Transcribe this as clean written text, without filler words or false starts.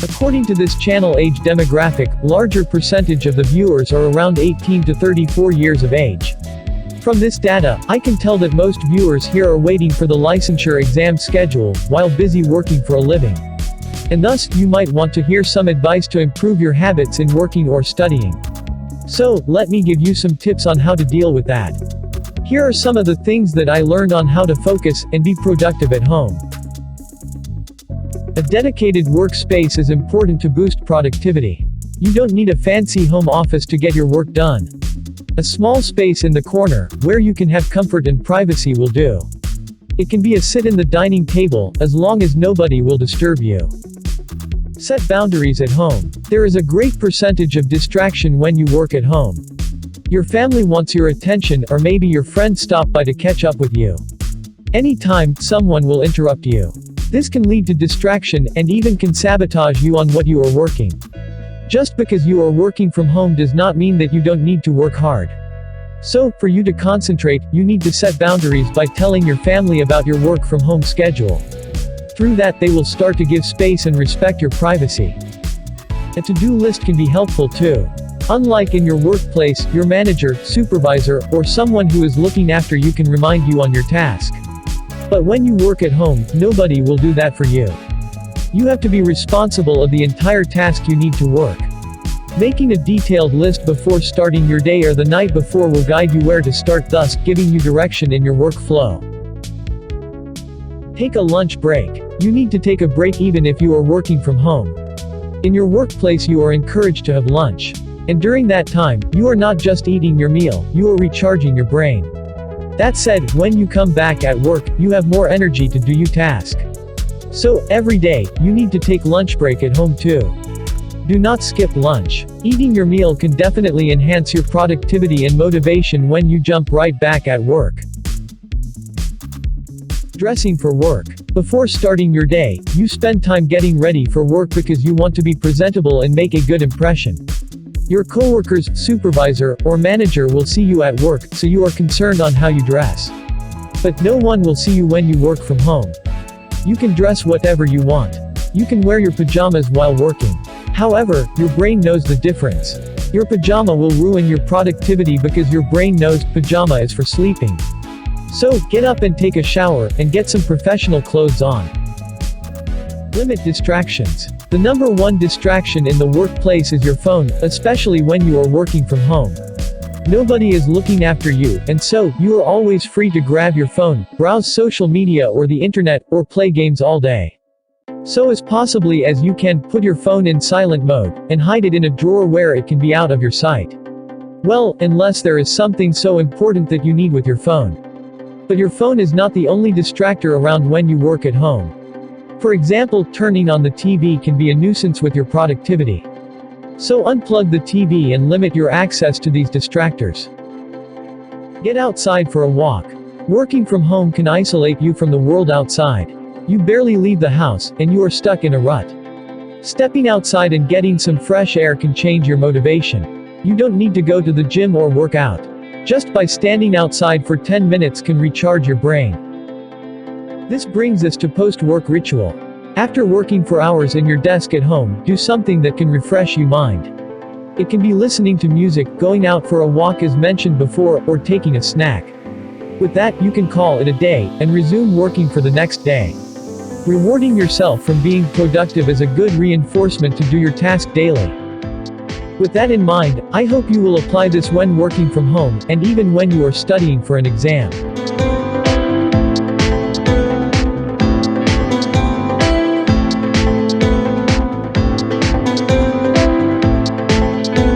According to this channel age demographic, larger percentage of the viewers are around 18 to 34 years of age. From this data, I can tell that most viewers here are waiting for the licensure exam schedule, while busy working for a living. And thus, you might want to hear some advice to improve your habits in working or studying. So, let me give you some tips on how to deal with that. Here are some of the things that I learned on how to focus and be productive at home. A dedicated workspace is important to boost productivity. You don't need a fancy home office to get your work done. A small space in the corner, where you can have comfort and privacy will do. It can be a sit in the dining table, as long as nobody will disturb you. Set boundaries at home. There is a great percentage of distraction when you work at home. Your family wants your attention, or maybe your friends stop by to catch up with you. Anytime, someone will interrupt you. This can lead to distraction, and even can sabotage you on what you are working. Just because you are working from home does not mean that you don't need to work hard. So, for you to concentrate, you need to set boundaries by telling your family about your work from home schedule. Through that, they will start to give space and respect your privacy. A to-do list can be helpful too. Unlike in your workplace, your manager, supervisor, or someone who is looking after you can remind you on your task. But when you work at home, nobody will do that for you. You have to be responsible of the entire task you need to work. Making a detailed list before starting your day or the night before will guide you where to start, thus giving you direction in your workflow. Take a lunch break. You need to take a break even if you are working from home. In your workplace you are encouraged to have lunch. And during that time, you are not just eating your meal, you are recharging your brain. That said, when you come back at work, you have more energy to do your task. So, every day, you need to take lunch break at home too. Do not skip lunch. Eating your meal can definitely enhance your productivity and motivation when you jump right back at work. Dressing for work. Before starting your day, you spend time getting ready for work because you want to be presentable and make a good impression. Your coworkers, supervisor, or manager will see you at work, so you are concerned on how you dress. But no one will see you when you work from home. You can dress whatever you want. You can wear your pajamas while working. However, your brain knows the difference. Your pajama will ruin your productivity because your brain knows pajama is for sleeping. So, get up and take a shower, and get some professional clothes on. Limit distractions. The number one distraction in the workplace is your phone, especially when you are working from home. Nobody is looking after you, and so, you are always free to grab your phone, browse social media or the internet, or play games all day. So as possibly as you can, put your phone in silent mode, and hide it in a drawer where it can be out of your sight. Well, unless there is something so important that you need with your phone. But your phone is not the only distractor around when you work at home. For example, turning on the TV can be a nuisance with your productivity. So unplug the TV and limit your access to these distractors. Get outside for a walk. Working from home can isolate you from the world outside. You barely leave the house, and you are stuck in a rut. Stepping outside and getting some fresh air can change your motivation. You don't need to go to the gym or work out. Just by standing outside for 10 minutes can recharge your brain. This brings us to PostWork Ritual. After working for hours in your desk at home, do something that can refresh your mind. It can be listening to music, going out for a walk as mentioned before, or taking a snack. With that, you can call it a day, and resume working for the next day. Rewarding yourself from being productive is a good reinforcement to do your task daily. With that in mind, I hope you will apply this when working from home, and even when you are studying for an exam.